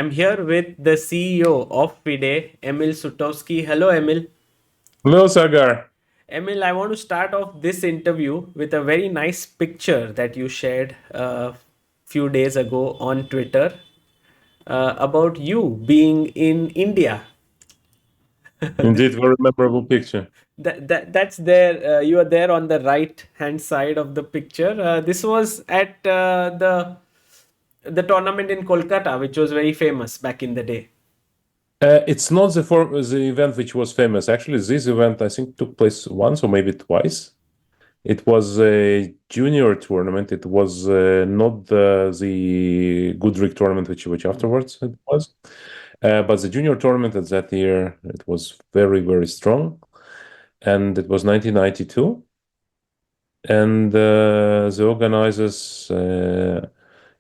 I'm here with the CEO of FIDE, Emil Sutovsky. Hello, Emil. Hello, Sagar. Emil, I want to start off this interview with a very nice picture that you shared a few days ago on Twitter about you being in India. Indeed, very memorable picture. That's there. You are there on the right hand side of the picture. This was at the tournament in Kolkata, which was very famous back in the day. It's not the event which was famous. Actually, this event I think took place once or maybe twice. It was a junior tournament. It was not the good rig tournament which afterwards it was. But the junior tournament at that year it was very strong, and it was 1992. And the organizers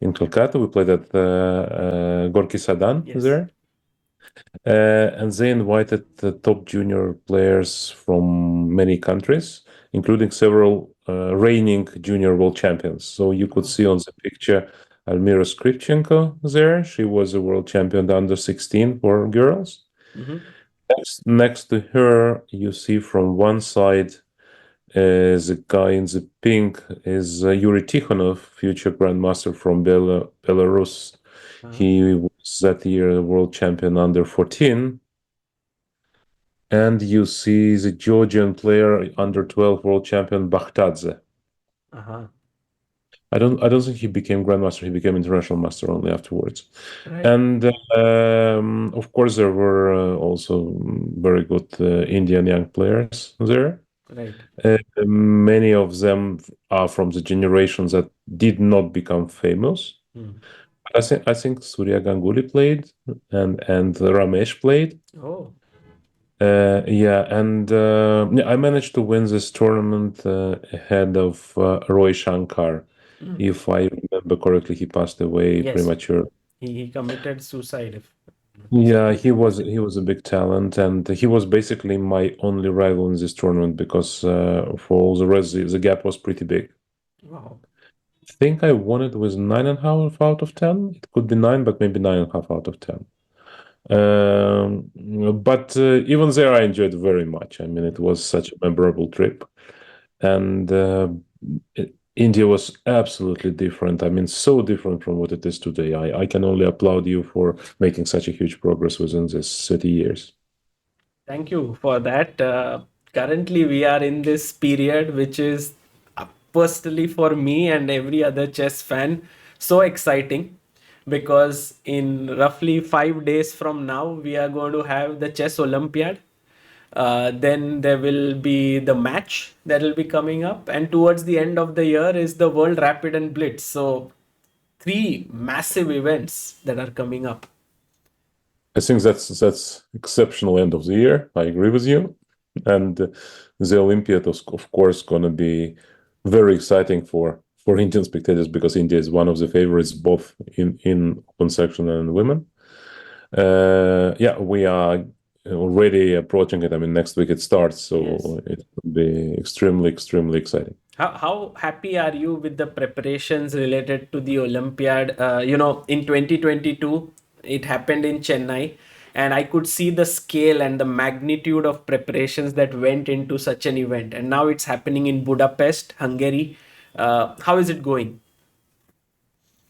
in Kolkata, we played at Gorky Sadan Yes. there. And they invited the top junior players from many countries, including several reigning junior world champions. So you could see on the picture Almira Skripchenko there. She was a world champion under 16 for girls. Mhm. Next to her, you see from one side the guy in the pink is Yuri Tikhonov, future grandmaster from Belarus. He was that year world champion under 14. And you see the Georgian player under 12 world champion Bakhtadze. Uh-huh. I don't think he became grandmaster. He became international master only afterwards. Right. And of course, there were also very good Indian young players there. Right. Many of them are from the generations that did not become famous. I think Surya Ganguly played and Ramesh played. Oh. Yeah, and yeah, I managed to win this tournament ahead of Roy Shankar. If I remember correctly, he passed away Yes. premature. He committed suicide. If Yeah, he was a big talent, and he was basically my only rival in this tournament because for all the rest, the gap was pretty big. Wow. I think I won it with 9.5 out of 10. It could be 9, but maybe 9.5 out of 10. But even there, I enjoyed very much. I mean, it was such a memorable trip, and India was absolutely different. I mean, so different from what it is today. I can only applaud you for making such a huge progress within this 30 years. Thank you for that. Currently, we are in this period, which is personally for me and every other chess fan so exciting because in roughly 5 days from now, we are going to have the Chess Olympiad. Then there will be the match that will be coming up, and towards the end of the year is the World Rapid and Blitz. So, three massive events that are coming up. I think that's exceptional end of the year. I agree with you, and the Olympiad is of course going to be very exciting for Indian spectators because India is one of the favorites both in open section and women. Yeah, we are already approaching it. I mean, next week it starts, so Yes. it will be extremely exciting. How happy are you with the preparations related to the Olympiad? In 2022, it happened in Chennai, and I could see the scale and the magnitude of preparations that went into such an event. And now it's happening in Budapest, Hungary. How is it going?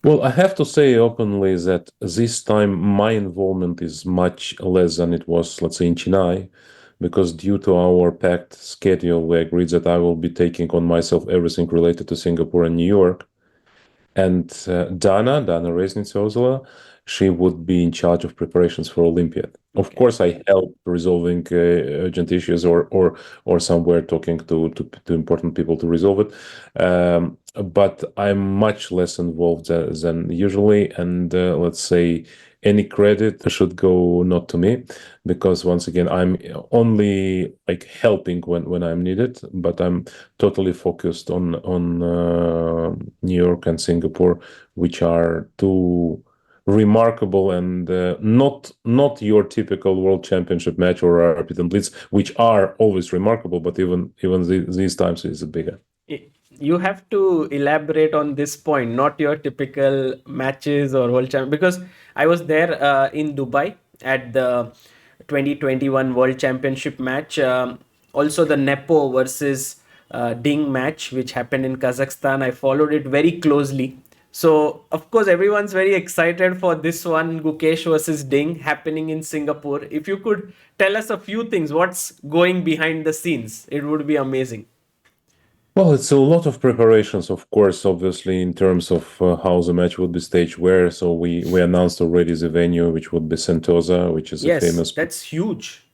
Well, I have to say openly that this time my involvement is much less than it was, let's say, in Chennai, because due to our packed schedule, we agreed that I will be taking on myself everything related to Singapore and New York. And Dana Reznitsova, she would be in charge of preparations for Olympiad. Of Okay. course, I help resolving urgent issues or somewhere talking to important people to resolve it. But I'm much less involved than usually, and let's say any credit should go not to me because once again I'm only like helping when I'm needed, but I'm totally focused on New York and Singapore, which are two remarkable and not your typical world championship match or Rapid and Blitz, which are always remarkable, but even these times is bigger. You have to elaborate on this point, not your typical matches or world champ. Because I was there in Dubai at the 2021 World Championship match. Also, the Nepo versus Ding match, which happened in Kazakhstan. I followed it very closely. So, of course, everyone's very excited for this one, Gukesh versus Ding, happening in Singapore. If you could tell us a few things, what's going behind the scenes, it would be amazing. Well, it's a lot of preparations, of course, obviously, in terms of how the match would be staged where. So we announced already the venue, which would be Sentosa, which is a Yes, famous. that's huge.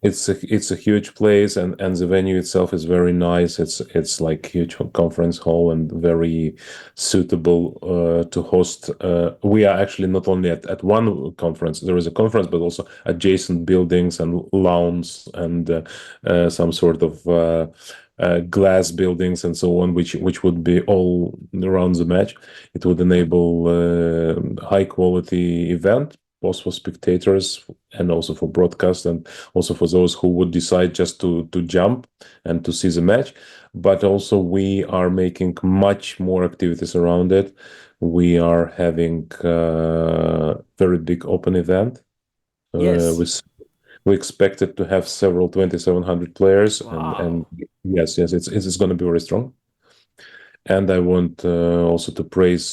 It's a huge place, and the venue itself is very nice. It's like huge conference hall and very suitable to host. We are actually not only at one conference. There is a conference, but also adjacent buildings and lawns and some sort of glass buildings and so on, which would be all around the match. It would enable high quality event, both for spectators and also for broadcast, and also for those who would decide just to jump and to see the match. But also we are making much more activities around it. We are having very big open event. Yes. We expected to have several 2,700 players, and Wow. yes, it's going to be very strong. And I want also to praise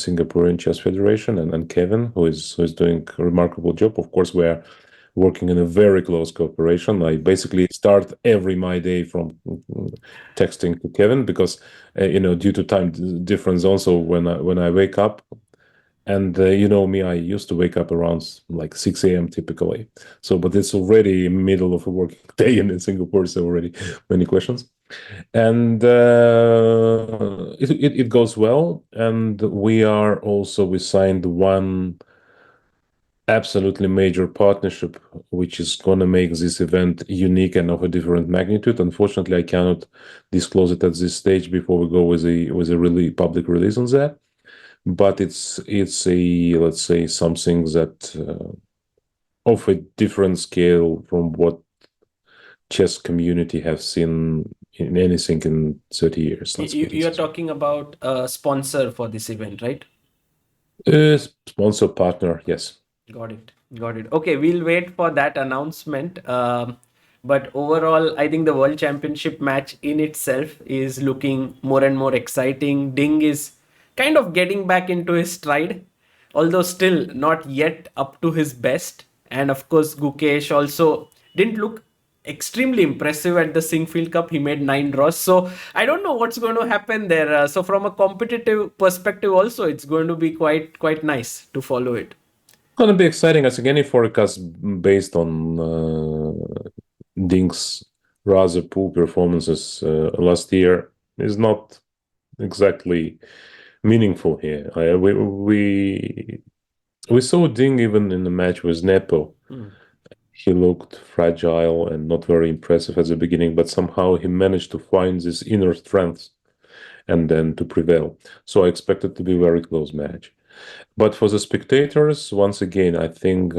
Singaporean Chess Federation and Kevin, who is doing a remarkable job. Of course, we are working in a very close cooperation. I basically start every my day from texting to Kevin because due to time difference. Also, when I wake up, and you know me, I used to wake up around like 6 a.m. typically. So, but it's already middle of a working day in Singapore, so already many questions. And it goes well. And we signed one absolutely major partnership, which is going to make this event unique and of a different magnitude. Unfortunately, I cannot disclose it at this stage before we go with a really public release on that. But it's a, let's say, something that of a different scale from what chess community have seen in anything in 30 years. Let's put it You're this talking about a sponsor for this event, right? way. Sponsor partner, yes. Got it. Got it. Okay, we'll wait for that announcement. But overall, I think the World Championship match in itself is looking more and more exciting. Ding is kind of getting back into his stride, although still not yet up to his best. And of course, Gukesh also didn't look extremely impressive at the Singfield Cup. He made 9 draws. So I don't know what's going to happen there. So from a competitive perspective, also, it's going to be quite nice to follow it. Gonna be exciting. I think any forecast based on Ding's rather poor performances last year is not exactly meaningful here. We saw Ding even in the match with Nepo. Mm. He looked fragile and not very impressive at the beginning, but somehow he managed to find this inner strength and then to prevail. So I expect it to be a very close match. But for the spectators, once again, I think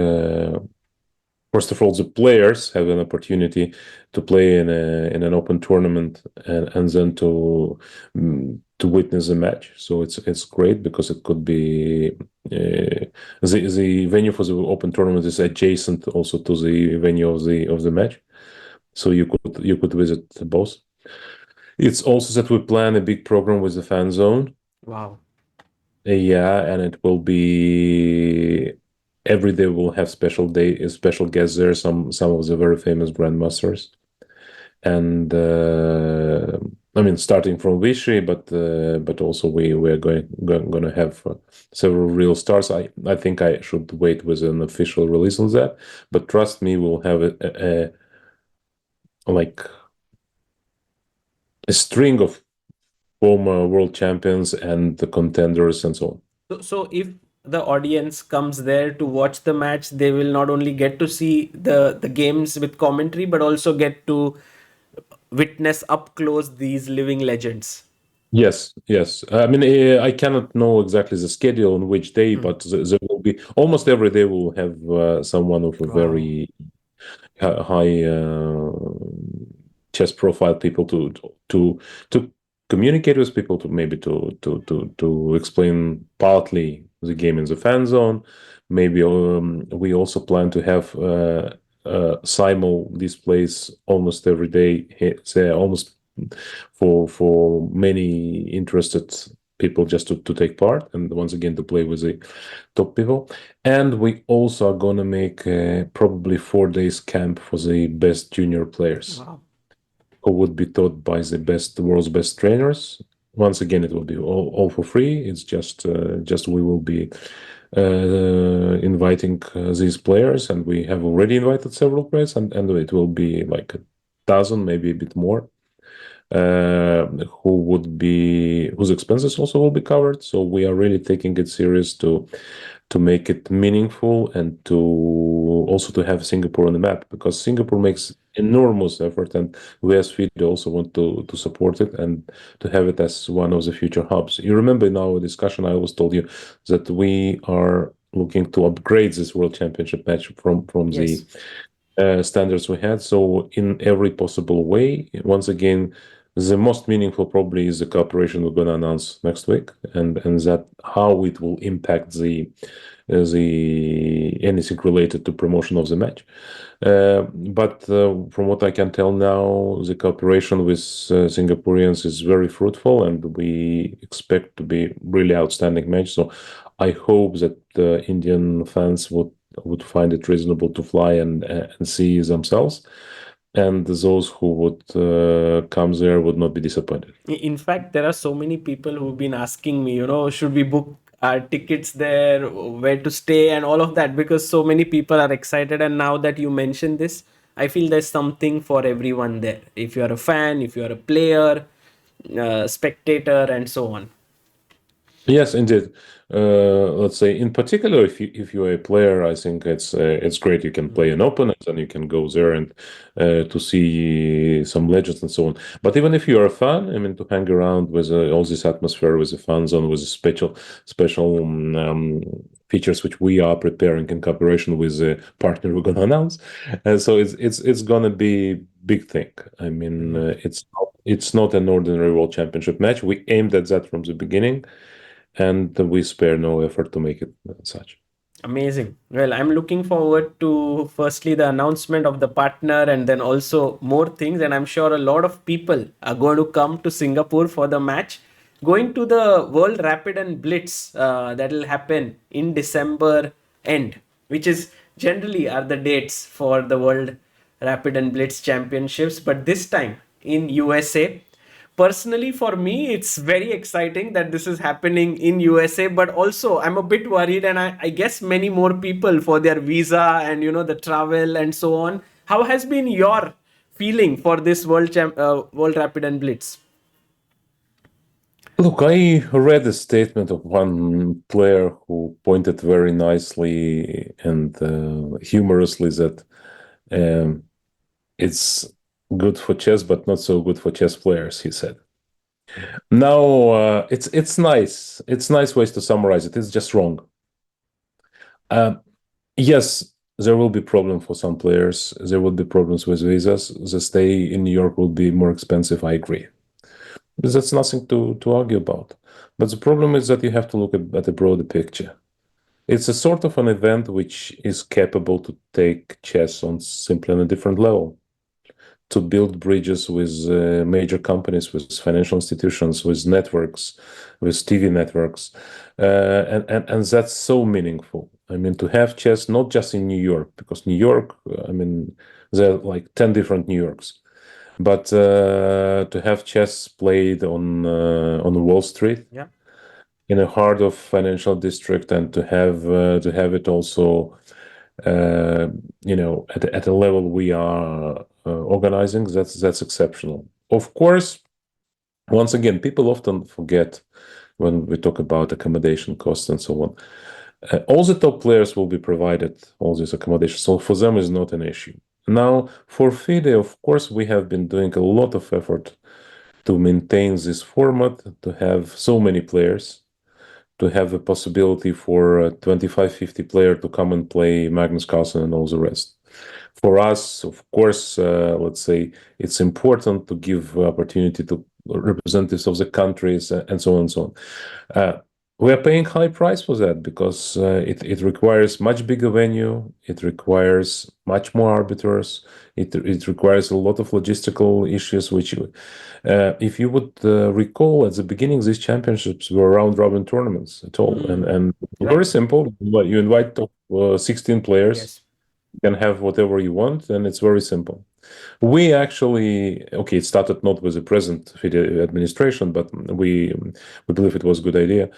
first of all, the players have an opportunity to play in an open tournament and then to witness a match. So it's great because it could be the venue for the open tournament is adjacent also to the venue of the match. So you could visit both. It's also that we plan a big program with the fan zone. Wow. Yeah, and it will be every day we'll have special guests there, some of the very famous grandmasters. And I mean, starting from Vichy, but also we're going to have several real stars. I think I should wait with an official release on that, but trust me, we'll have like a string of former world champions and the contenders and so on. So if the audience comes there to watch the match, they will not only get to see the games with commentary, but also get to witness up close these living legends. Yes, yes. I mean, I cannot know exactly the schedule on which day, Hmm. but there will be almost every day we'll have someone of a Wow. very high chess profile people to communicate with people, to maybe to explain partly the game in the fan zone. Maybe we also plan to have simul displays almost every day, almost for many interested people, just to take part, and once again to play with the top people. And we also are going to make probably 4 days camp for the best junior players, Wow. who would be taught by the world's best trainers. Once again, it will be all for free. It's just we will be inviting these players, and we have already invited several players, and it will be like a dozen, maybe a bit more, whose expenses also will be covered. So we are really taking it serious to make it meaningful, and to also to have Singapore on the map, because Singapore makes enormous effort, and we as FIDE also want to support it and to have it as one of the future hubs. You remember in our discussion, I always told you that we are looking to upgrade this World Championship match from Yes. the standards we had. So in every possible way, once again, the most meaningful probably is the cooperation we're going to announce next week, and that how it will impact the anything related to promotion of the match. But from what I can tell now, the cooperation with Singaporeans is very fruitful, and we expect to be really outstanding match. So I hope that Indian fans would find it reasonable to fly and see themselves, and those who would come there would not be disappointed. In fact, there are so many people who've been asking me, should we book our tickets there, where to stay, and all of that, because so many people are excited. And now that you mentioned this, I feel there's something for everyone there. If you're a fan, if you're a player, spectator, and so on. Yes, indeed. Let's say, in particular, if you're a player, I think it's great. You can play an opponent, and you can go there and to see some legends and so on. But even if you're a fan, I mean, to hang around with all this atmosphere, with the fan zone, with the special features which we are preparing in cooperation with the partner we're going to announce, and so it's going to be big thing. I mean, it's not an ordinary World Championship match. We aimed at that from the beginning, and we spare no effort to make it such. Amazing. Well, I'm looking forward to firstly the announcement of the partner, and then also more things. And I'm sure a lot of people are going to come to Singapore for the match. Going to the World Rapid and Blitz that will happen in December end, which is generally are the dates for the World Rapid and Blitz Championships, but this time in USA. Personally, for me, it's very exciting that this is happening in USA, but also I'm a bit worried, and I guess many more people, for their visa and the travel and so on. How has been your feeling for this World Rapid and Blitz? Look, I read a statement of one player who pointed very nicely and humorously that it's good for chess, but not so good for chess players, he said. Now, it's nice. It's nice ways to summarize it. It's just wrong. Yes, there will be problem for some players. There will be problems with visas. The stay in New York will be more expensive. I agree. That's nothing to argue about. But the problem is that you have to look at the broader picture. It's a sort of an event which is capable to take chess on simply on a different level, to build bridges with major companies, with financial institutions, with networks, with TV networks, and that's so meaningful. I mean, to have chess not just in New York, because New York, I mean, there are like 10 different New Yorks, but to have chess played on Wall Street, Yeah. in the heart of financial district, and to have it also at a level we are organizing, that's exceptional. Of course, once again, people often forget when we talk about accommodation costs and so on. All the top players will be provided all this accommodation, so for them is not an issue. Now, for FIDE, of course, we have been doing a lot of effort to maintain this format, to have so many players, to have a possibility for a 25, 50 player to come and play Magnus Carlsen and all the rest. For us, of course, let's say it's important to give opportunity to representatives of the countries, and so on and so on. We are paying high price for that because it requires much bigger venue. It requires much more arbiters. It requires a lot of logistical issues, which, if you would recall, at the beginning, these championships were round robin tournaments at all, and very Right. simple. You invite top 16 players, Yes. you can have whatever you want, and it's very simple. We actually, okay, it started not with the present FIDE administration, but we believe it was a good idea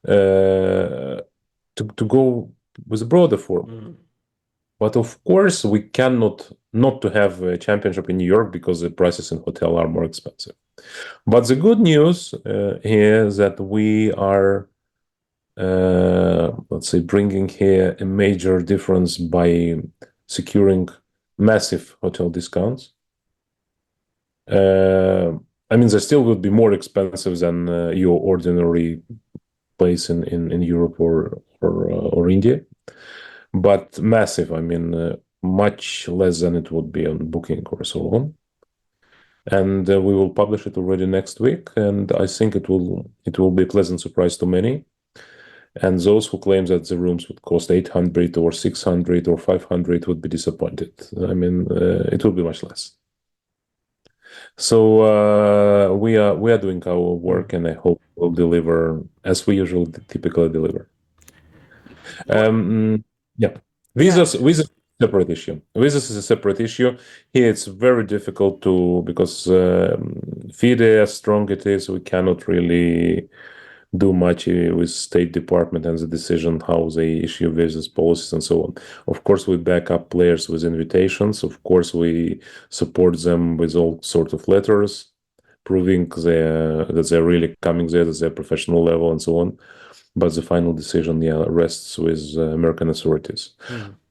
to go with a broader format. But of course, we cannot not to have a championship in New York because the prices in hotel are more expensive. But the good news here is that we are, let's say, bringing here a major difference by securing massive hotel discounts. I mean, they still would be more expensive than your ordinary place in Europe or India, but massive. I mean, much less than it would be on Booking or so on. And we will publish it already next week, and I think it will be a pleasant surprise to many. And those who claim that the rooms would cost 800 or 600 or 500 would be disappointed. I mean, it will be much less. So we are doing our work, and I hope we'll deliver as we usually typically deliver. Yeah, visas is a separate issue. Visas is a separate issue. Here it's very difficult because FIDE, as strong it is, we cannot really do much with State Department and the decision how they issue visas policies and so on. Of course, we back up players with invitations. Of course, we support them with all sorts of letters proving that they're really coming there, that they're professional level and so on. But the final decision, rests with American authorities.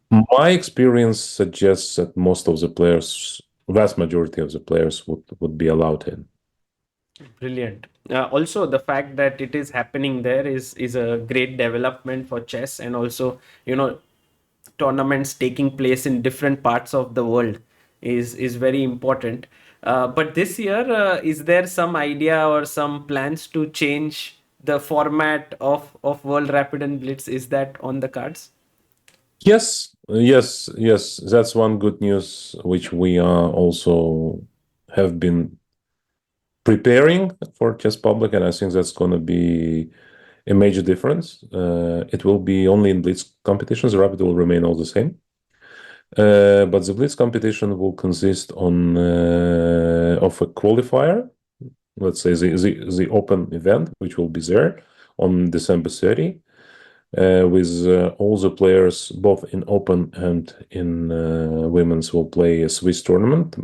My experience suggests that most of the players, vast majority of the players, would be allowed in. Brilliant. Also, the fact that it is happening there is a great development for chess, and also, tournaments taking place in different parts of the world is very important. But this year, is there some idea or some plans to change the format of World Rapid and Blitz? Is that on the cards? Yes. That's one good news which we are also have been preparing for Chess Public, and I think that's going to be a major difference. It will be only in Blitz competitions. The Rapid will remain all the same. But the Blitz competition will consist of a qualifier, let's say the open event, which will be there on December 30, with all the players, both in open and in women's, will play a Swiss tournament,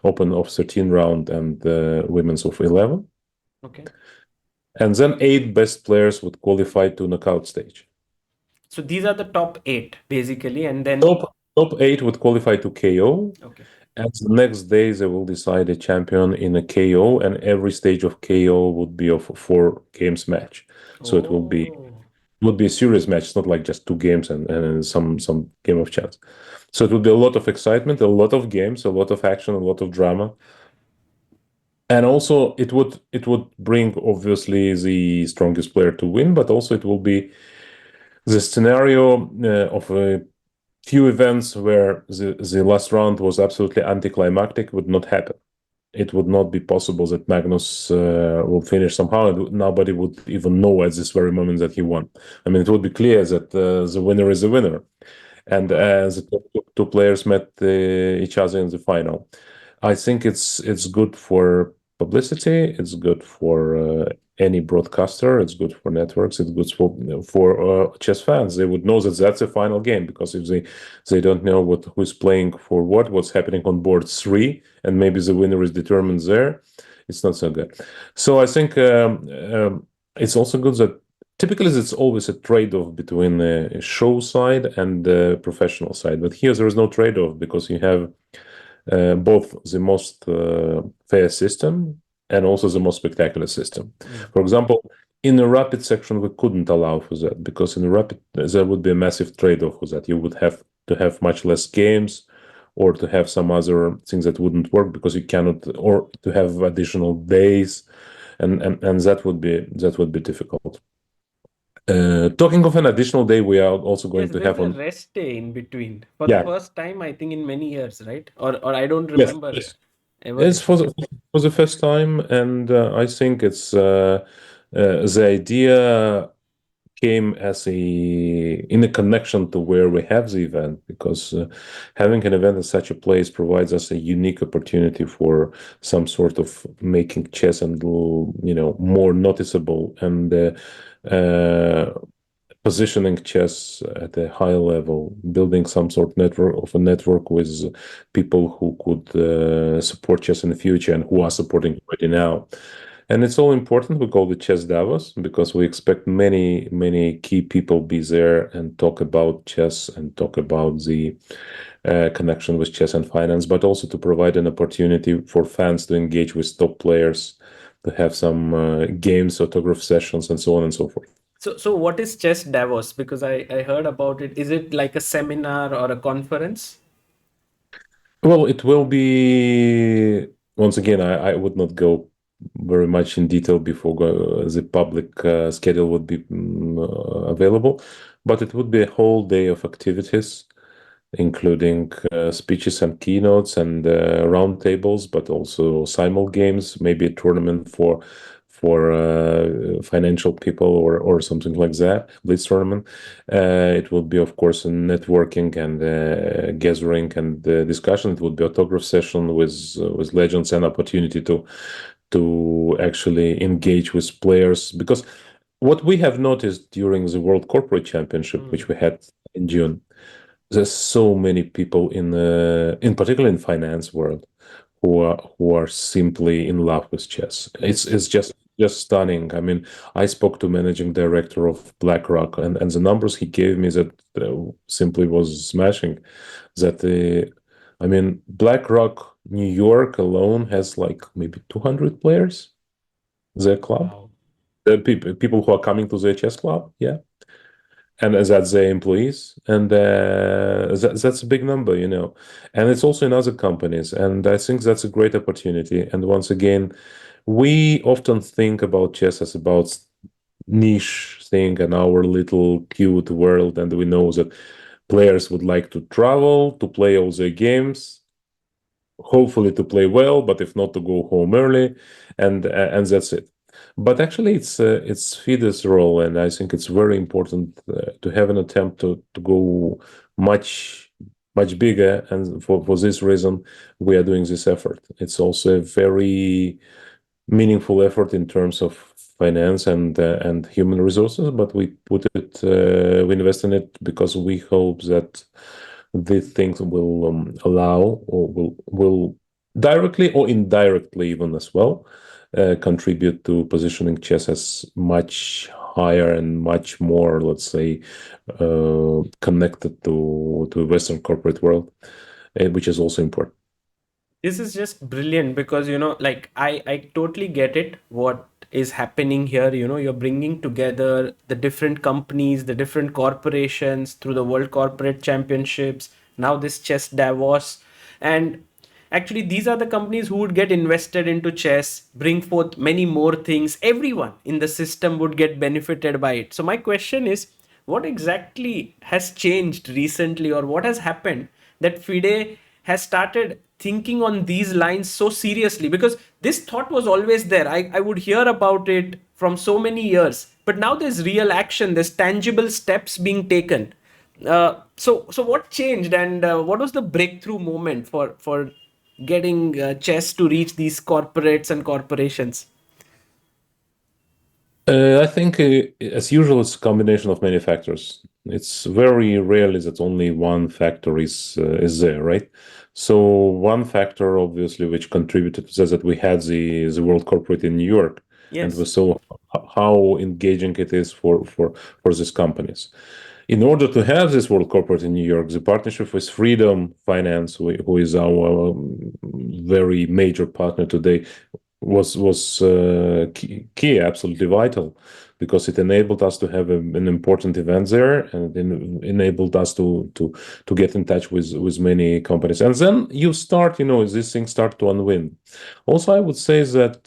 open of 13 round and women's of 11. Okay. And then 8 best players would qualify to knockout stage. So these are the top 8 basically, and then top 8 would qualify to KO. Okay. And the next day they will decide a champion in a KO, and every stage of KO would be of a 4 games match. So it would be a serious match. It's not like just 2 games and some game of chance. So it would be a lot of excitement, a lot of games, a lot of action, a lot of drama. And also it would bring obviously the strongest player to win, but also it will be the scenario of a few events where the last round was absolutely anticlimactic would not happen. It would not be possible that Magnus will finish somehow, and nobody would even know at this very moment that he won. I mean, it would be clear that the winner is the winner. And as the top 2 players met each other in the final. I think it's good for publicity, it's good for any broadcaster, it's good for networks, it's good for chess fans. They would know that that's a final game, because if they don't know who's playing for what's happening on board 3, and maybe the winner is determined there, it's not so good. So I think it's also good that typically it's always a trade-off between the show side and the professional side, but here there is no trade-off, because you have both the most fair system and also the most spectacular system. For example, in the rapid section, we couldn't allow for that, because in the rapid there would be a massive trade-off for that. You would have to have much less games, or to have some other things that wouldn't work because you cannot, or to have additional days, and that would be difficult. Talking of an additional day, we are also going Yes, to there's have a on. rest day in between for the Yeah. first time, I think, in many years, right? Or I don't Yes. remember Yes. ever It's having it. for the first time, and I think it's the idea came as in a connection to where we have the event, because having an event in such a place provides us a unique opportunity for some sort of making chess and more noticeable, and uh, positioning chess at a high level, building some sort of a network with people who could support chess in the future and who are supporting already now. And it's all important. We call it Chess Davos because we expect many, many key people be there and talk about chess and talk about the connection with chess and finance, but also to provide an opportunity for fans to engage with top players, to have some games, autograph sessions, and so on and so forth. So what is Chess Davos? Because I heard about it. Is it like a seminar or a conference? Well, it will be, once again, I would not go very much in detail before the public schedule would be available, but it would be a whole day of activities, including speeches and keynotes and roundtables, but also simul games, maybe a tournament for financial people or something like that, Blitz tournament. It will be, of course, a networking and gathering and discussion. It would be autograph session with legends and opportunity to actually engage with players, because what we have noticed during the World Corporate Championship, which we had in June, there's so many people in particular in finance world who are simply in love with chess. It's Yes. it's just stunning. I mean, I spoke to managing director of BlackRock, and the numbers he gave me that simply was smashing. That I mean, BlackRock New York alone has like maybe 200 players. Their club, Wow. the people who are coming to their chess club, yeah, and that's their employees, and that's a big number. And it's also in other companies, and I think that's a great opportunity. And once again, we often think about chess as about niche thing and our little cute world, and we know that players would like to travel to play all their games, hopefully to play well, but if not, to go home early, and that's it. But actually, it's FIDE's role, and I think it's very important to have an attempt to go much bigger. And for this reason, we are doing this effort. It's also a very meaningful effort in terms of finance and human resources, but we invest in it because we hope that these things will allow, or will directly or indirectly even as well contribute to positioning chess as much higher and much more, let's say, connected to Western corporate world, which is also important. This is just brilliant because, like I totally get it what is happening here. You're bringing together the different companies, the different corporations through the World Corporate Championships, now this Chess Davos. And actually, these are the companies who would get invested into chess, bring forth many more things. Everyone in the system would get benefited by it. So my question is, what exactly has changed recently, or what has happened that FIDE has started thinking on these lines so seriously? Because this thought was always there. I would hear about it from so many years, but now there's real action, there's tangible steps being taken. So what changed, and what was the breakthrough moment for getting chess to reach these corporates and corporations? I think, as usual, it's a combination of many factors. It's very rarely that only one factor is there, right? So one factor, obviously, which contributed to that we had the World Corporate in New York, and we Yes. saw how engaging it is for these companies. In order to have this World Corporate in New York, the partnership with Freedom Finance, who is our very major partner today, was key, absolutely vital, because it enabled us to have an important event there, and enabled us to get in touch with many companies. And then you start, these things start to unwind. Also, I would say that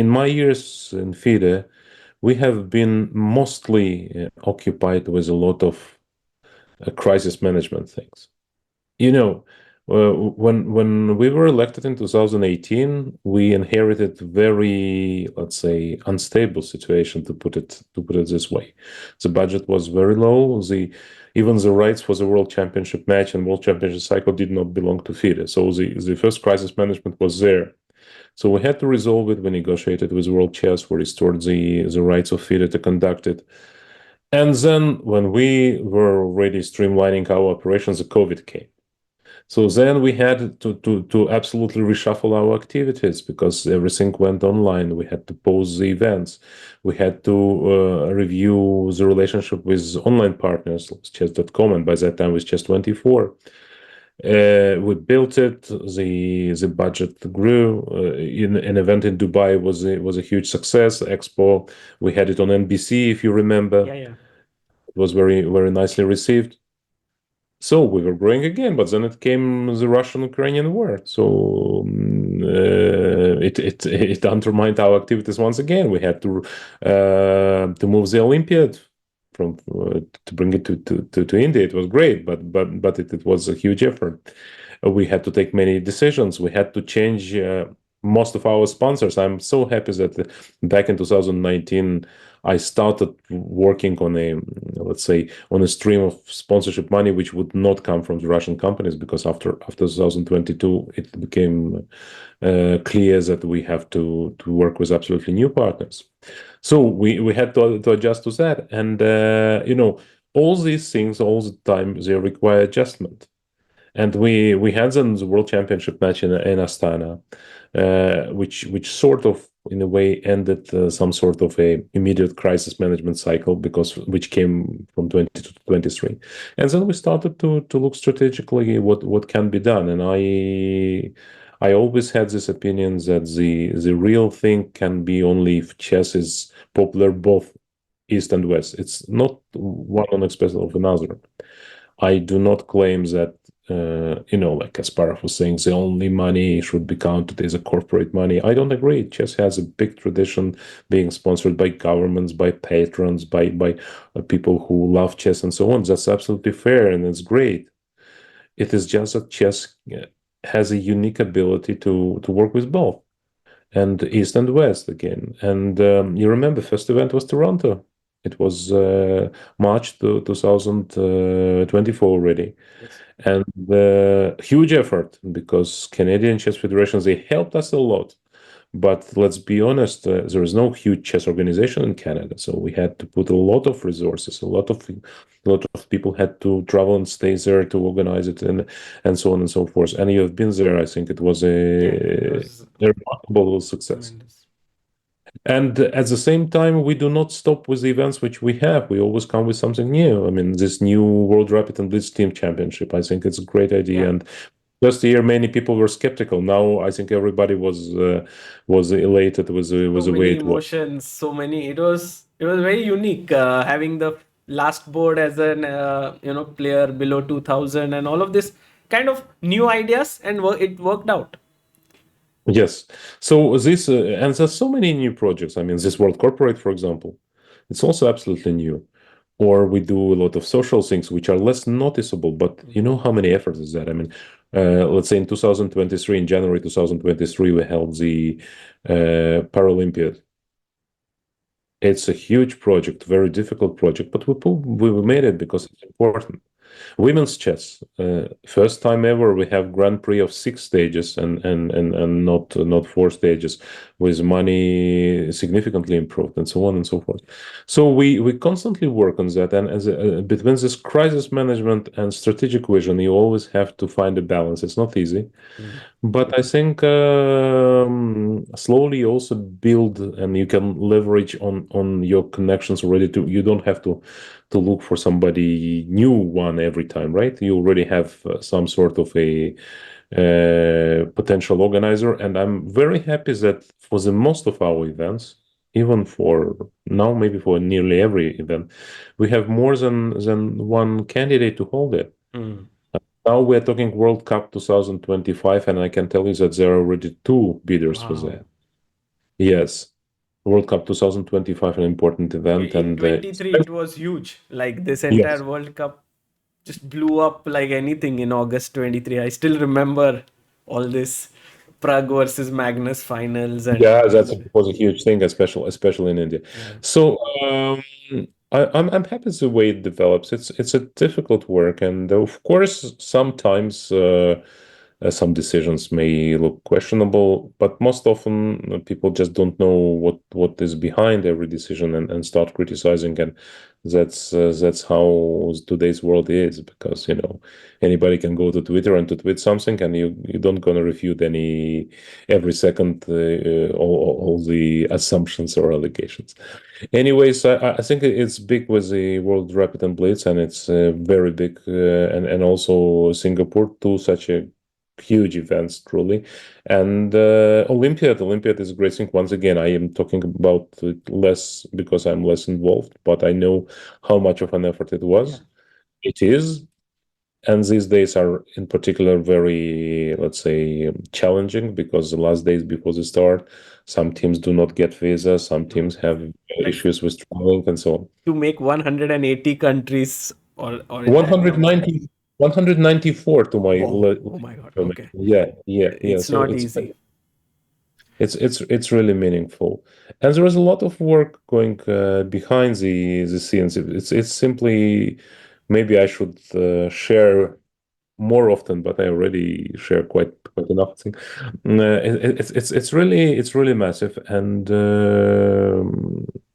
in my years in FIDE, we have been mostly occupied with a lot of crisis management things. When we were elected in 2018, we inherited very, let's say, unstable situation, to put it this way. The budget was very low. Even the rights for the World Championship match and World Championship cycle did not belong to FIDE. So the first crisis management was there. So we had to resolve it. We negotiated with World Chess. We restored the rights of FIDE to conduct it. And then when we were already streamlining our operations, the COVID came. So then we had to absolutely reshuffle our activities because everything went online. We had to pause the events. We had to review the relationship with online partners, like chess.com, and by that time with Chess24. We built it. The budget grew. An event in Dubai was a huge success. Expo, we had it on NBC, if you remember. Yeah. It was very, very nicely received. So we were growing again, but then it came the Russian-Ukrainian war. So it undermined our activities once again. We had to move the Olympiad to bring it to India. It was great, but it was a huge effort. We had to take many decisions. We had to change most of our sponsors. I'm so happy that back in 2019, I started working on a stream of sponsorship money which would not come from the Russian companies, because after 2022 it became clear that we have to work with absolutely new partners. So we had to adjust to that, and all these things all the time, they require adjustment. And we had the World Championship match in Astana, which sort of, in a way, ended some sort of a immediate crisis management cycle, which came from 20 to 23. And then we started to look strategically what can be done. And I always had this opinion that the real thing can be only if chess is popular both East and West. It's not one on expense of another. I do not claim that like Kasparov was saying, the only money should be counted as a corporate money. I don't agree. Chess has a big tradition being sponsored by governments, by patrons, by people who love chess and so on. That's absolutely fair and it's great. It is just that chess has a unique ability to work with both, and East and West again. And you remember, first event was Toronto. It was March 2024 already. Yes. And huge effort, because Canadian Chess Federations, they helped us a lot. But let's be honest, there is no huge chess organization in Canada, so we had to put a lot of resources. A lot of people had to travel and stay there to organize it, and so on and so forth. And you have been there. I think it was It was a remarkable success. tremendous. And at the same time, we do not stop with the events which we have. We always come with something new. I mean, this new World Rapid and Blitz Team Championship, I think it's a great idea. Yeah. And last year, many people were skeptical. Now, I think everybody was elated with the So way many it was. emotions, so many. It was very unique, having the last board as an player below 2000 and all of this kind of new ideas, and it worked out. Yes. So this, and there's so many new projects. I mean, this World Corporate, for example, it's also absolutely new. Or we do a lot of social things which are less noticeable, but you know how many efforts is that? I mean, let's say in 2023, in January 2023, we held the Paralympiad. It's a huge project, very difficult project, but we made it because it's important. Women's chess, first time ever we have Grand Prix of 6 stages and not 4 stages, with money significantly improved and so on and so forth. So we constantly work on that, and between this crisis management and strategic vision, you always have to find a balance. It's not easy. But I think slowly you also build, and you can leverage on your connections already. You don't have to look for somebody new one every time, right? You already have some sort of a potential organizer, and I'm very happy that for the most of our events, even for now, maybe for nearly every event, we have more than one candidate to hold it. Mm. Now we're talking World Cup 2025, and I can tell you that there are already two bidders for Wow. that. Yes, World Cup 2025, an important event, In and 23, it was huge. Like this entire yes, World Cup just blew up like anything in August 23. I still remember all this Prague versus Magnus finals and yeah, that was a huge thing, especially in India. yeah. So I'm happy with the way it develops. It's a difficult work, and of course, sometimes some decisions may look questionable, but most often people just don't know what is behind every decision and start criticizing, and that's how today's world is, because anybody can go to Twitter and to tweet something, and you don't gonna refute every second all the assumptions or allegations. Anyways, I think it's big with the World Rapid and Blitz, and it's very big, and also Singapore, two such a huge events, truly. And Olympiad is a great thing. Once again, I am talking about it less because I'm less involved, but I know how much of an effort it Yeah. was. It is, and these days are in particular very, let's say, challenging, because the last days before the start, some teams do not get visas, some No, teams have like issues with traveling, and so on. to make 180 countries or in that number. 190, 194 to my Whoa. Oh my God. Okay. yeah, yeah, yeah. It's So not easy. it's really meaningful, and there is a lot of work going behind the scenes. It's simply, maybe I should share more often, but I already share quite enough thing. It's really massive, and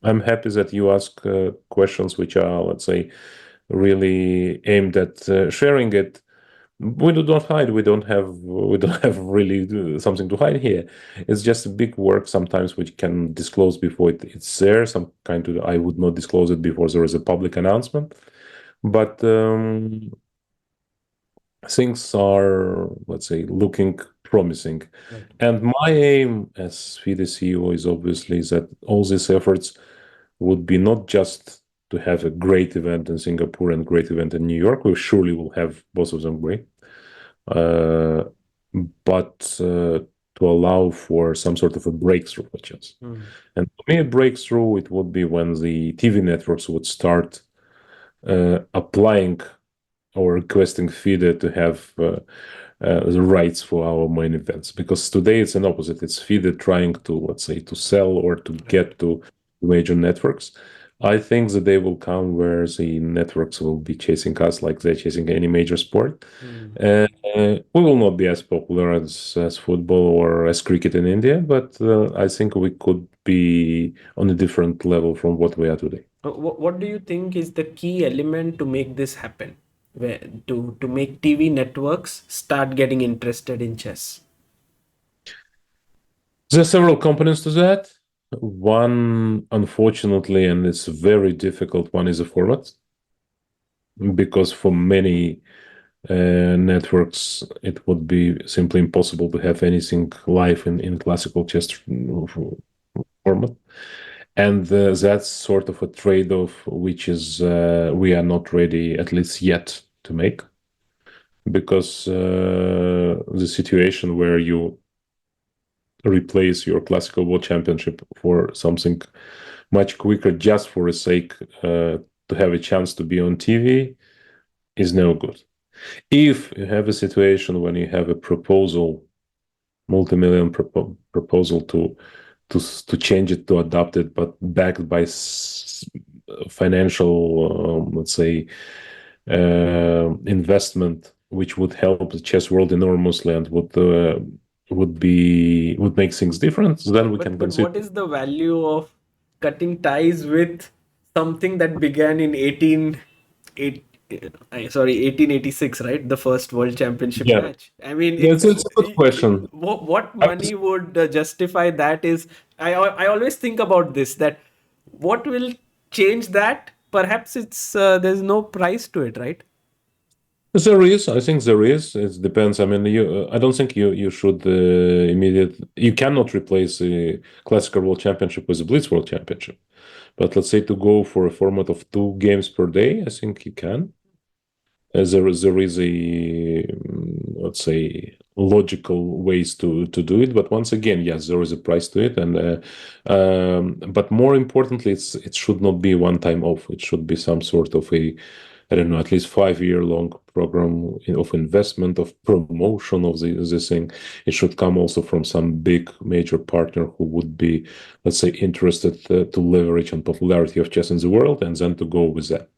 I'm happy that you ask questions which are, let's say, really aimed at sharing it. We do not hide. We don't have really something to hide here. It's just a big work sometimes which can disclose before it's there. Some kind of, I would not disclose it before there is a public announcement, but things are, let's say, looking promising. Right. And my aim as FIDE CEO is obviously that all these efforts would be not just to have a great event in Singapore and great event in New York. We surely will have both of them great, uh, but to allow for some sort of a breakthrough for chess. Mm. And for me, a breakthrough, it would be when the TV networks would start applying or requesting FIDE to have the rights for our main events. Because today it's an opposite. It's FIDE trying to, let's say, to sell or to Right. get to major networks. I think the day will come where the networks will be chasing us like they're chasing any major sport. Mm. We will not be as popular as football or as cricket in India, but I think we could be on a different level from what we are today. What do you think is the key element to make this happen? Where to make TV networks start getting interested in chess? There are several components to that. One, unfortunately, and it's a very difficult one, is a format, because for many networks, it would be simply impossible to have anything live in classical chess format. And that's sort of a trade-off, which is we are not ready, at least yet, to make, because the situation where you replace your classical world championship for something much quicker just for the sake to have a chance to be on TV is no good. If you have a situation when you have a proposal, multi-million proposal to change it, to adapt it, but backed by financial, let's say, investment, which would help the chess world enormously and would make things different, then we can But consider. what is the value of cutting ties with something that began in 1886, right? The first World Championship Yeah, match. I mean, it's a good question. what money would justify that is I always think about this, that what will change that? Perhaps it's there's no price to it, right? There is, I think there is. It depends. I mean, I don't think you should you cannot replace the classical world championship with the Blitz World Championship. But let's say to go for a format of 2 games per day, I think you can. There is a let's say logical ways to do it, but once again, yes, there is a price to it, and but more importantly, it should not be one time off. It should be some sort of a, I don't know, at least 5 year long program of investment, of promotion of this thing. It should come also from some big major partner who would be, let's say, interested to leverage on popularity of chess in the world, and then to go with that.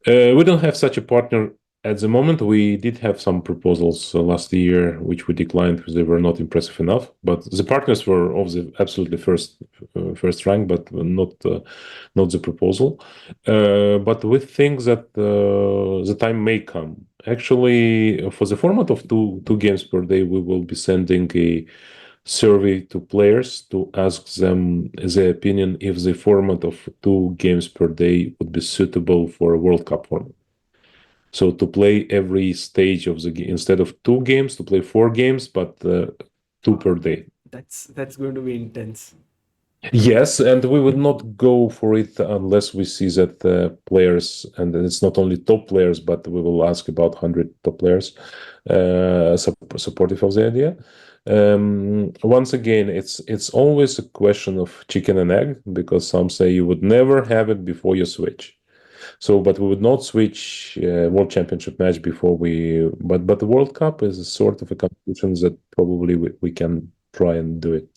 We don't have such a partner at the moment. We did have some proposals last year, which we declined because they were not impressive enough. But the partners were of the absolutely first rank, but not the proposal. But we think that the time may come. Actually, for the format of two games per day, we will be sending a survey to players to ask them their opinion if the format of 2 games per day would be suitable for a World Cup format. So to play every stage of the game instead of 2 games, to play 4 games, but 2 per day. That's going to be intense. Yes, and we would not go for it unless we see that players, and it's not only top players, but we will ask about 100 top players supportive of the idea. Once again, it's always a question of chicken and egg, because some say you would never have it before you switch. So, but we would not switch World Championship match before but the World Cup is a sort of a competition that probably we can try and do it.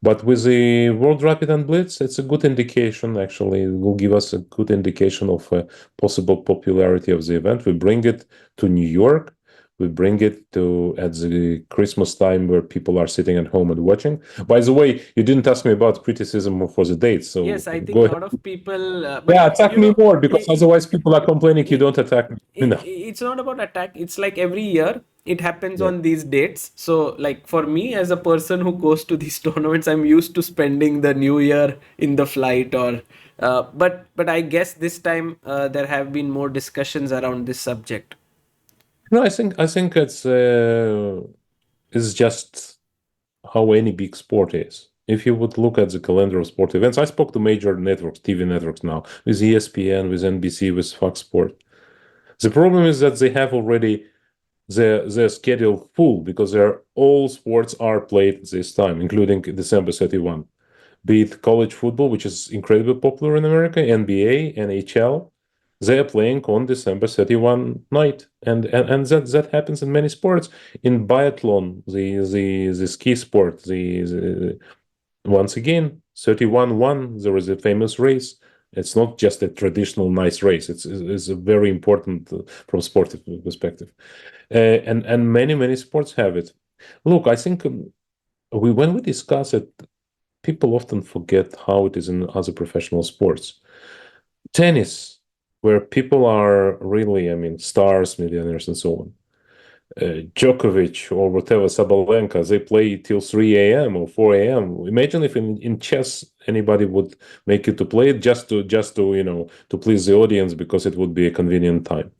But with the World Rapid and Blitz, it's a good indication, actually. It will give us a good indication of possible popularity of the event. We bring it to New York. We bring it to at the Christmas time where people are sitting at home and watching. By the way, you didn't ask me about criticism for the dates, so Yes, I think go a ahead. lot of people, but Yeah, attack you me know, more, because I otherwise people are complaining you it, don't attack me enough. it's not about attack. It's like every year it happens Yeah. on these dates. So like for me as a person who goes to these tournaments, I'm used to spending the new year in the flight or but I guess this time there have been more discussions around this subject. No, I think it's just how any big sport is. If you would look at the calendar of sport events, I spoke to major networks, TV networks now, with ESPN, with NBC, with Fox Sport. The problem is that they have already their schedule full, because all sports are played this time, including December 31. Be it college football, which is incredibly popular in America, NBA, NHL, they are playing on December 31 night. And that happens in many sports. In biathlon, the ski sport, once again, 31-1, there is a famous race. It's not just a traditional nice race. It's a very important from sportive perspective. And many sports have it. Look, I think when we discuss it, people often forget how it is in other professional sports. Tennis, where people are really, I mean, stars, millionaires, and so on. Djokovic or whatever, Sabalenka, they play till 3 a.m. or 4 a.m. Imagine if in chess anybody would make you to play it just to to please the audience, because it would be a convenient time.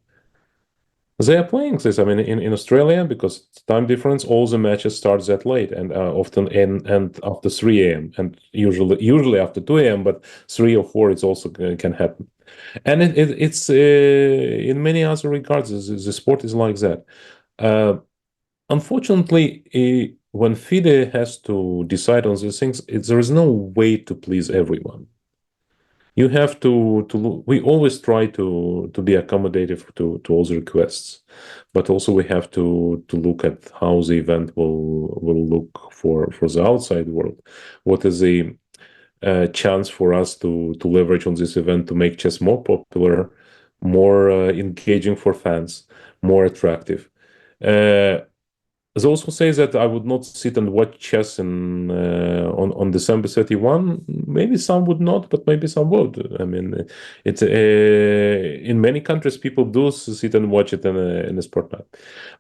They are playing this. I mean, in Australia, because time difference, all the matches start that late, and often and after 3 a.m. and usually after 2 a.m. But 3 or 4, it's also can happen. And it's in many other regards, the sport is like that. Uh, Unfortunately, when FIDE has to decide on these things, there is no way to please everyone. You have to we always try to be accommodative to all the requests, but also we have to look at how the event will look for the outside world. What is the chance for us to leverage on this event to make chess more popular, more engaging for fans, more attractive? Uh, Those who say that I would not sit and watch chess on December 31, maybe some would not, but maybe some would. I mean, it's in many countries people do sit and watch it in a sport night.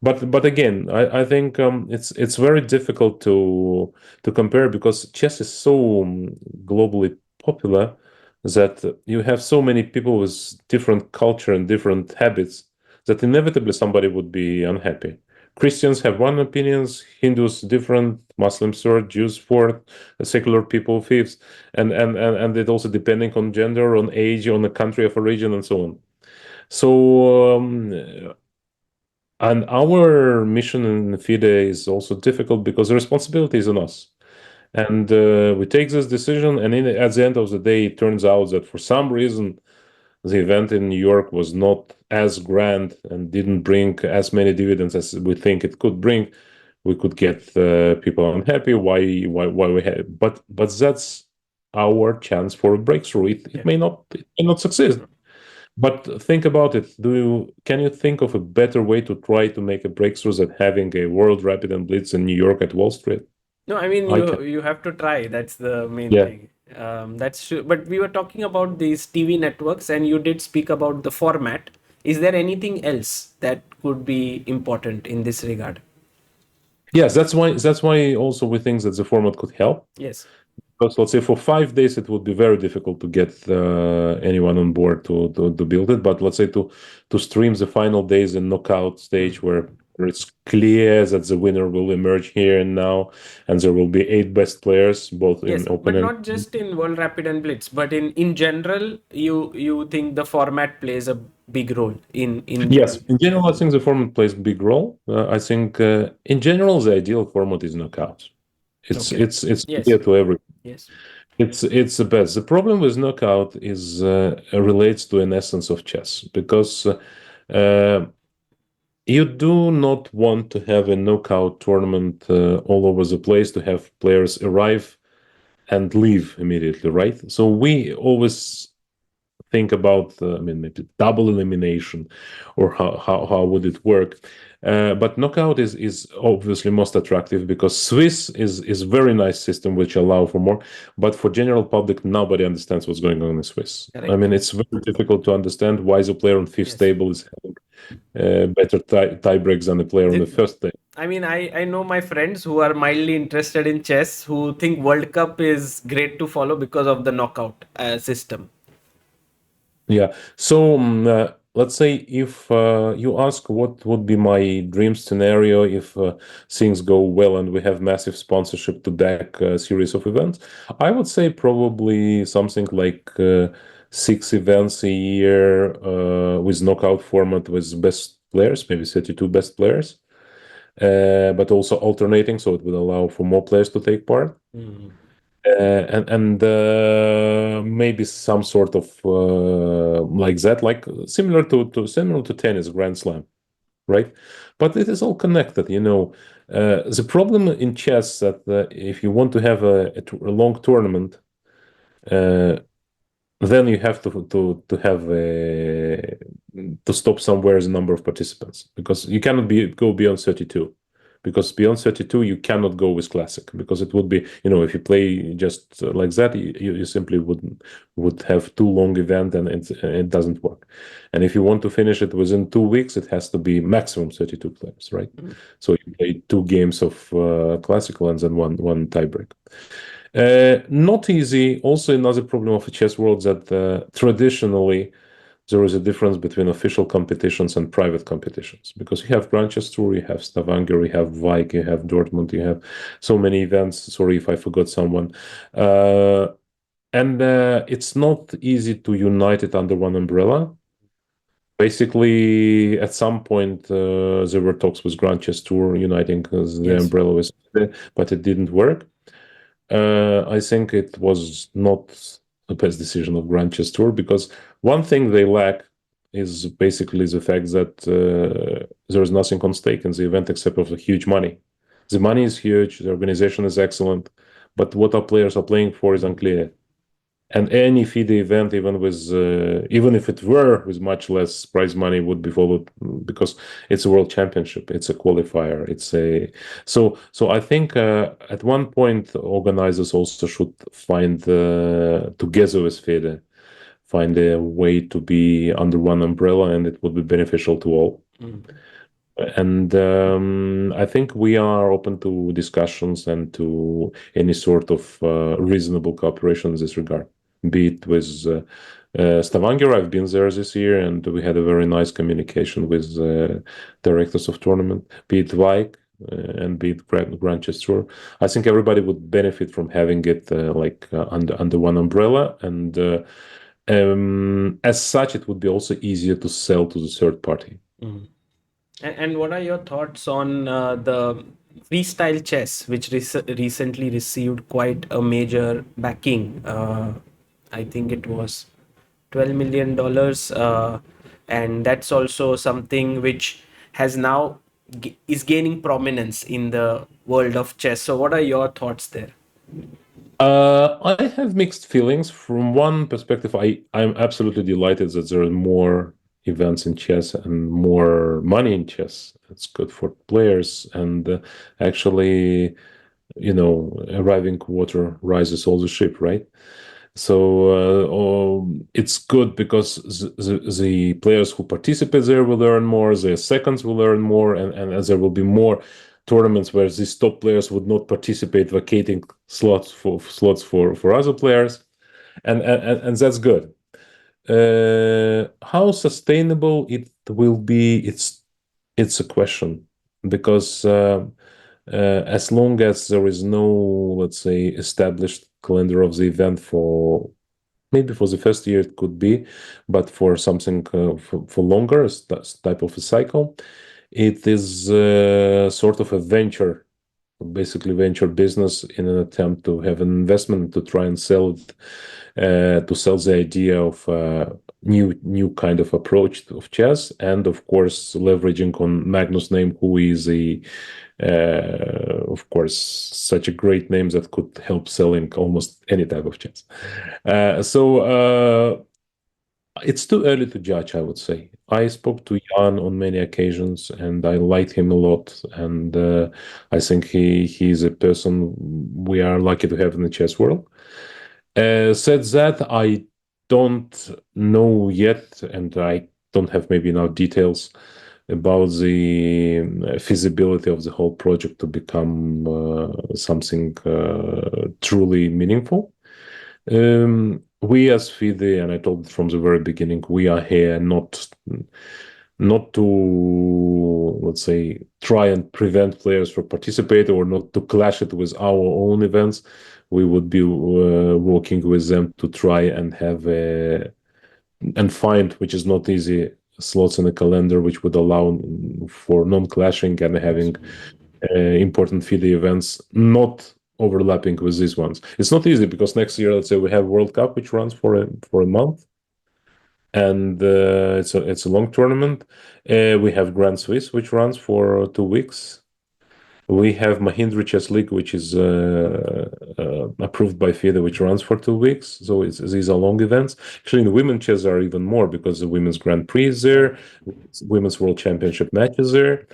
But again, I think it's very difficult to compare, because chess is so globally popular that you have so many people with different culture and different habits. that inevitably somebody would be unhappy. Christians have one opinions, Hindus different, Muslims third, Jews fourth, secular people fifth, and it also depending on gender, on age, on the country of origin, and so on. So and our mission in FIDE is also difficult because the responsibility is on us. And we take this decision, and at the end of the day, it turns out that for some reason, the event in New York was not as grand and didn't bring as many dividends as we think it could bring. We could get people unhappy. Why we have? But that's our chance for a breakthrough. It may not succeed. But think about it. Can you think of a better way to try to make a breakthrough than having a World Rapid and Blitz in New York at Wall Street? No, I mean I can. you have to try. That's the main Yeah. thing. That's true. But we were talking about these TV networks, and you did speak about the format. Is there anything else that could be important in this regard? Yes, that's why also we think that the format could help. Yes. Because let's say for 5 days it would be very difficult to get anyone on board to build it. But let's say to stream the final days in knockout stage where it's clear that the winner will emerge here and now, and there will be 8 best players both Yes, in open but and not just in World Rapid and Blitz, but in general, you think the format plays a big role in yes, in general I think the format plays a big role. I think in general the ideal format is knockout. Okay. It's Yes. clear to everyone. Yes. It's the best. The problem with knockout is relates to an essence of chess because you do not want to have a knockout tournament all over the place to have players arrive and leave immediately, right? So we always think about, I mean, maybe double elimination, or how would it work? But knockout is obviously most attractive because Swiss is very nice system which allow for more, but for general public nobody understands what's going on in Swiss. I Correct. mean, it's very difficult to understand why the player on fifth Yes. table is having better tie breaks than the player on the first table. I mean, I know my friends who are mildly interested in chess who think World Cup is great to follow because of the knockout system. Yeah. So let's say if you ask what would be my dream scenario if things go well and we have massive sponsorship to back a series of events, I would say probably something like 6 events a year with knockout format with best players, maybe 32 best players, but also alternating, so it would allow for more players to take part. And maybe some sort of like that, like similar to tennis, Grand Slam, right? But it is all connected, you know. The problem in chess that if you want to have a long tournament, then you have to have to stop somewhere the number of participants because you cannot go beyond 32. Because beyond 32 you cannot go with classic because it would be, you know, if you play just like that, you simply would have too long event and it doesn't work. And if you want to finish it within 2 weeks, it has to be maximum 32 players, right? So you play 2 games of classical and then one tiebreak. Not easy. Also, another problem of the chess world that traditionally there is a difference between official competitions and private competitions because you have Grand Chess Tour, you have Stavanger, you have Vike, you have Dortmund, you have so many events. Sorry if I forgot someone. And it's not easy to unite it under one umbrella. Basically, at some point, there were talks with Grand Chess Tour uniting the Yes. umbrella with, but it didn't work. I think it was not the best decision of Grand Chess Tour because one thing they lack is basically the fact that there is nothing on stake in the event except of the huge money. The money is huge, the organization is excellent, but what our players are playing for is unclear. And any FIDE event, even if it were with much less prize money, would be followed because it's a world championship, it's a qualifier, so I think at one point organizers also should find together with FIDE find a way to be under one umbrella, and it would be beneficial to all. And I think we are open to discussions and to any sort of reasonable cooperation in this regard, be it with Stavanger. I've been there this year, and we had a very nice communication with directors of tournament, be it Vike and be it Grantchester. I think everybody would benefit from having it under one umbrella, and as such, it would be also easier to sell to the third party. And what are your thoughts on the freestyle chess, which recently received quite a major backing? I think it was $12 million, and that's also something which has now is gaining prominence in the world of chess. So, what are your thoughts there? I have mixed feelings. From one perspective, I'm absolutely delighted that there are more events in chess and more money in chess. It's good for players, and actually, arriving water rises all the ship, right? So it's good because the players who participate there will earn more, the seconds will earn more, and as there will be more tournaments where these top players would not participate, vacating slots for other players, and that's good. How sustainable it will be, it's a question, because as long as there is no, let's say, established calendar of the event for maybe for the first year it could be, but for something for longer type of a cycle, it is sort of a venture, basically venture business in an attempt to have an investment to try and sell it, to sell the idea of new kind of approach of chess, and of course leveraging on Magnus' name, who is of course such a great name that could help selling almost any type of chess. So it's too early to judge, I would say. I spoke to Jan on many occasions, and I liked him a lot. And I think he's a person we are lucky to have in the chess world. Said that, I don't know yet, and I don't have maybe enough details about the feasibility of the whole project to become something truly meaningful. We as FIDE, and I told it from the very beginning, we are here not to, let's say, try and prevent players from participating, or not to clash it with our own events. We would be working with them to try and have and find, which is not easy, slots in the calendar which would allow for non-clashing and having important FIDE events not overlapping with these ones. It's not easy because next year, let's say, we have World Cup, which runs for a month, and it's a long tournament. We have Grand Swiss, which runs for 2 weeks. We have Mahindra Chess League, which is approved by FIDE, which runs for 2 weeks. So these are long events. Actually, in women's chess are even more, because the Women's Grand Prix is there, Women's World Championship matches there.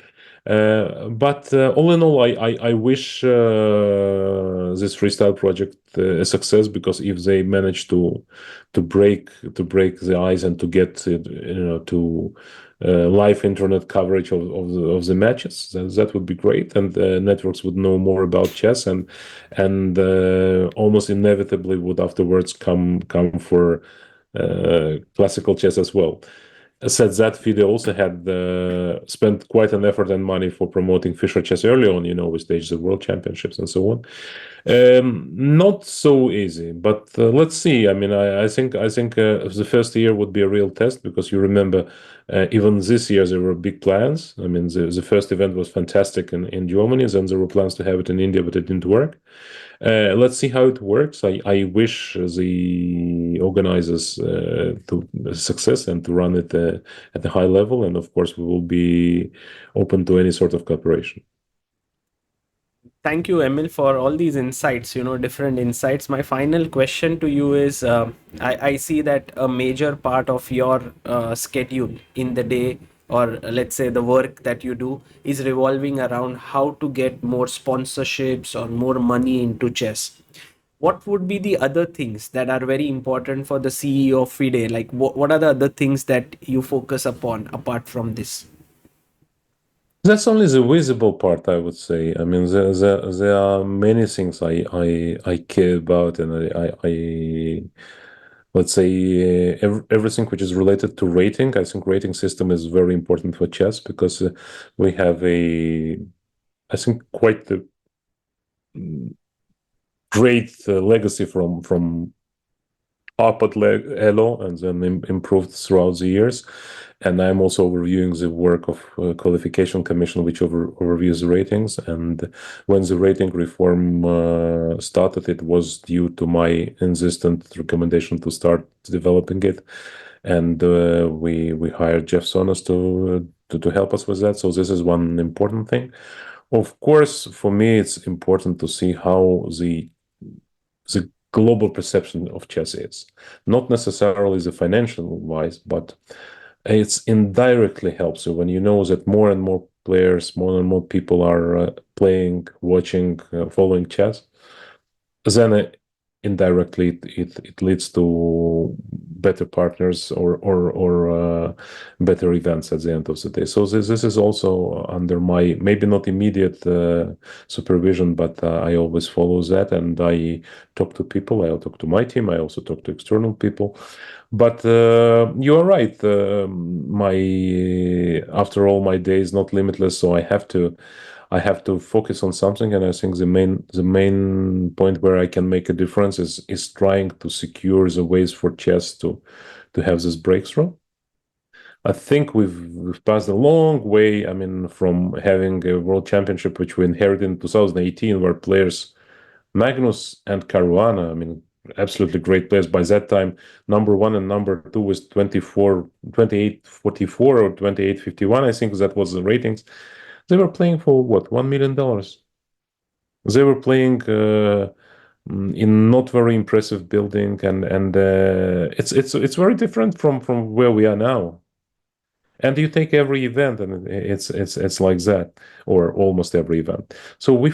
But all in all, I wish this freestyle project a success, because if they manage to break the ice and to get to live internet coverage of the matches, that would be great, and networks would know more about chess, and almost inevitably would afterwards come for classical chess as well. Said that, FIDE also had spent quite an effort and money for promoting Fischer Chess early on, with staged the World Championships and so on. Not so easy, but let's see. I mean, I think the first year would be a real test, because you remember, even this year there were big plans. I mean, the first event was fantastic in Germany, then there were plans to have it in India, but it didn't work. Let's see how it works. I wish the organizers to success and to run it at a high level, and of course we will be open to any sort of cooperation. Thank you, Emil, for all these insights, different insights. My final question to you is, I see that a major part of your schedule in the day, or let's say the work that you do, is revolving around how to get more sponsorships or more money into chess. What would be the other things that are very important for the CEO of FIDE? Like, what are the other things that you focus upon apart from this? That's only the visible part, I would say. I mean, there are many things I care about, and let's say everything which is related to rating. I think rating system is very important for chess because we have I think quite a great legacy from up at Elo and then improved throughout the years. And I'm also reviewing the work of qualification commission, which overviews the ratings. And when the rating reform started, it was due to my insistent recommendation to start developing it. And we hired Jeff Sonos to help us with that. So this is one important thing. Of course, for me, it's important to see how the global perception of chess is. Not necessarily the financial wise, but it's indirectly helps you when you know that more and more players, more and more people are playing, watching, following chess. Then indirectly it leads to better partners or better events at the end of the day. So this is also under my maybe not immediate supervision, but I always follow that, and I talk to people. I talk to my team. I also talk to external people. But you are right. My after all, my day is not limitless, so I have to focus on something, and I think the main point where I can make a difference is trying to secure the ways for chess to have this breakthrough. I think we've passed a long way. I mean, from having a world championship which we inherited in 2018, where players Magnus and Caruana, I mean, absolutely great players. By that time, number one and number two was 28-44 or 28-51. I think that was the ratings. They were playing for what, $1 million. They were playing in not very impressive building, and it's very different from where we are now. And you take every event, and it's like that, or almost every event. So we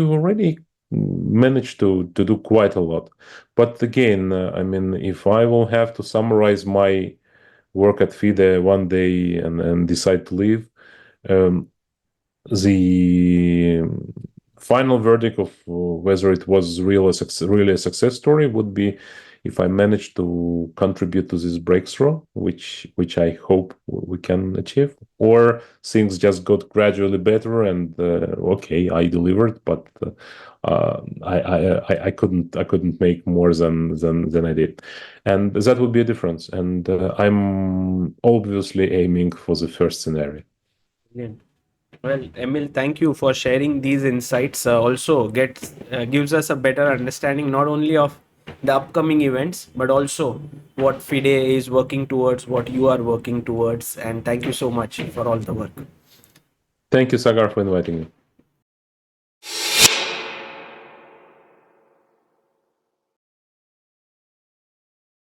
already managed to do quite a lot. But again, I mean, if I will have to summarize my work at FIDE one day and decide to leave, the final verdict of whether it was really a success story would be if I manage to contribute to this breakthrough, which I hope we can achieve, or things just got gradually better and okay, I delivered, but I couldn't make more than I did, and that would be a difference. And I'm obviously aiming for the first scenario. Brilliant. Well, Emil, thank you for sharing these insights. Also, gives us a better understanding not only of the upcoming events, but also what FIDE is working towards, what you are working towards. And thank you so much for all the work. Thank you, Sagar, for inviting me.